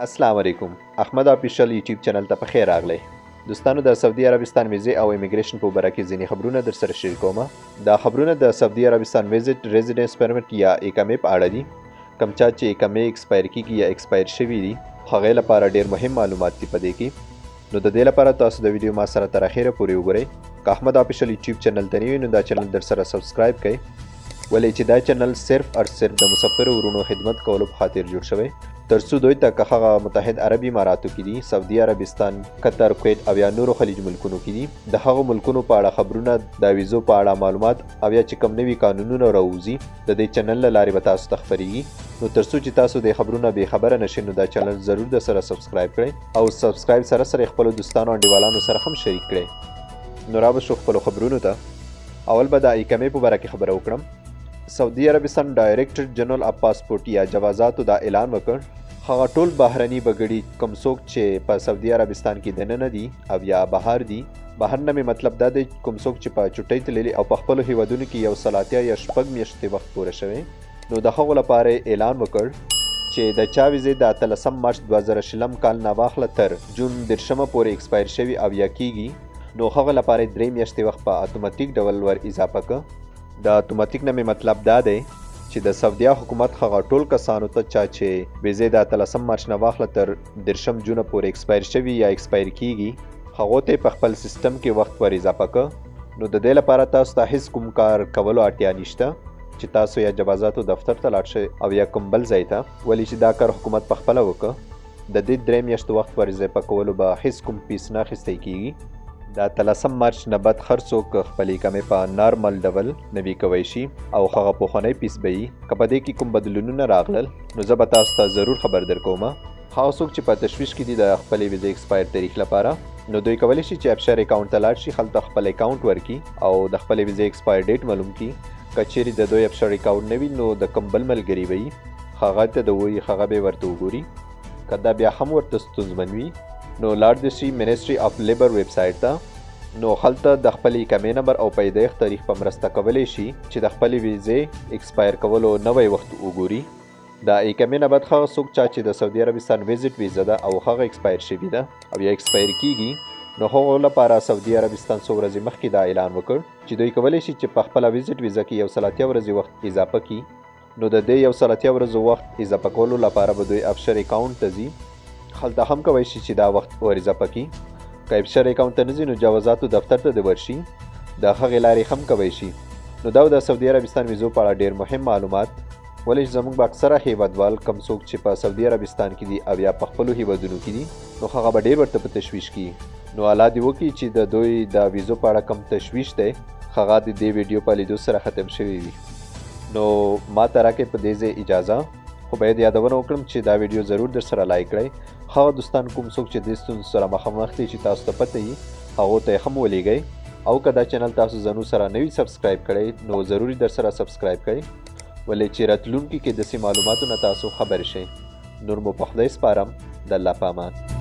السلام علیکم. احمد آفیشل یوټیوب چینل ته په خیر راغلی. دوستانو، د سعودي عربستان ویزې او امیګریشن په باره کې ځینې خبرونه در سره شریکوم. دا خبرونه د سعودي عربستان ویزټ ریزیډنس پرمټ یا اقامې په اړه دي. کوم چا چې اقامې ایکسپایر کیږي یا ایکسپایر شوي دي، هغې لپاره ډېر مهم معلومات دي په دې کې. نو د دې لپاره تاسو د ویډیو ما سره تر اخره پورې وګورئ. که احمد آفیشل یوټیوب چینل ته نوی نو دا چینل در سره سبسکرایب کړئ، ولې چې دا چینل صرف او صرف د مسافرو ورونو خدمت کولو په خاطر جوړ شوی، ترڅو دوی ته که هغه متحد عربي اماراتو کې دي، سعودي عربستان، قطر، کویت او یا نورو خلیج ملکونو کې دي، د هغو ملکونو په اړه خبرونه، د ویزو په اړه معلومات او یا چې کوم نوي قانونونه راوځي د دې چینل له لارې به تاسو ته خپریږي. نو ترڅو چې تاسو د خبرونه بې خبره نشئ، نو دا چینل ضرور د سره سبسکرایب کړئ او سبسکرایب سره سره خپلو دوستانو او انډیوالانو سره هم شریک کړئ. نو را به شو خپلو خبرونو ته. اول به د اقامې په باره کې خبره وکړم. سعودي عربستان ډایرکټر جنرال اف پاسپورټ یا جوازاتو دا اعلان وکړ، هغه ټول بهرني بګړي کوم څوک چې په سعودي عربستان کې دننه دي او یا بهر دي، بهر نه مې مطلب دا دی کوم څوک چې په چټۍ تللي او په خپلو هیوادونو کې یو سلاتیا یا شپږ میاشتې وخت پوره شوی، نو د هغو لپاره اعلان وکړ چې د چا ویزې د 13 مارچ 2020 کال نه واخله تر جون 10 پورې ایکسپایر شوي او یا کیږي، نو هغه لپاره 3 میاشتې وخت په اتوماتیک ډول ور اضافه کړ. د اتوماتیک نه مې مطلب دا دی چې د سعودي حکومت هغه ټول کسانو ته چې ویزې د 13 مارچ نه واخله تر 10 جون پورې ایکسپایر شوي یا ایکسپایر کیږي، هغو ته په خپل سیستم کې وخت ور اضافه کړ. نو د دې لپاره تاسو ته هیڅ کوم کار کولو اړتیا نشته چې تاسو یا جوازاتو دفتر ته لاړ شئ او یا کوم بل ځای ته، ولې چې دا کار حکومت په خپله وکړ. د دې 3 میاشتو وخت ور اضافه کولو به هیڅ کوم فیس نه اخیستی کیږي. د 13 مارچ نه بعد هر څوک خپل اقامې په نارمل ډول نوي کوی شي او هغه پخوانی پیس به وي. که په دې کې کوم بدلونونه راغلل نو زه به تاسو ته ضرور خبر درکوم. هغه څوک چې په تشویش کې دي د خپلې ویزې ایکسپایر تاریخ لپاره، نو دوی کولی شي چې ابشر اکاونټ ته لاړ شي، هلته خپل اکاونټ ورکړي او د خپلې ویزې ایکسپایر ډیټ معلوم کړي. که چیرې د دوی ابشر اکاونټ نه وي نو د کوم بل ملګري به وي، هغه ته د وایي هغه به ورته وګوري. که دا بیا هم ورته ستونزمن وي نو لاړ دې شي منسټري اف لیبر ویب سایټ ته، نو هلته د خپل اقامې نمبر او پیدایښت تاریخ په مرسته کولی شي چې د خپلې ویزې ایکسپایر کولو نوی وخت وګوري. د اقامې نه بعد هغه څوک چې د سعودي عربستان ویزټ ویزه ده او هغه ایکسپایر شوي ده او یا ایکسپایر کیږي، نو هغو لپاره سعودي عربستان څو ورځې مخکې دا اعلان وکړ چې دوی کولی شي چې په خپله ویزټ ویزه کې 180 ورځې وخت اضافه کړي. نو د دې 180 ورځو وخت اضافه کولو لپاره به دوی ابشر اکاونټ ته ځي، هلته هم کولی شي چې دا وخت ور اضافه کړي. که ابشر اکاونټ ته نه ځي نو جوازاتو دفتر ته د ورشي، د هغې لارې هم کوی شي. نو دا د سعودي عربستان ویزو په اړه ډېر مهم معلومات، ولې زموږ به اکثره هیوادوال کوم څوک چې په سعودي عربستان کې دي او یا په خپلو هیوادونو کې دي، نو هغه به ډېر ورته په تشویش کړي. نو الله دې وکړي چې د دوی د ویزو په اړه کوم تشویش دی هغه د دې ویډیو په لیدو سره ختم شوی وي. نو ما ته راکړئ په دې ځای اجازه، خو باید یادونه وکړم چې دا ویډیو ضرور در سره لایک کړئ. هغه دوستان کوم څوک چې دې ستونزو سره مخامخ دي چې تاسو ته پته وي، هغو ته یې هم ولیږئ. او که دا چینل تاسو زنو سره نوي سبسکرایب کړئ نو ضروري در سره سبسکرایب کړئ، ولې چې راتلونکي کې داسې معلوماتو نه تاسو خبر شئ. نور مو په خدای سپارم. د الله په امان.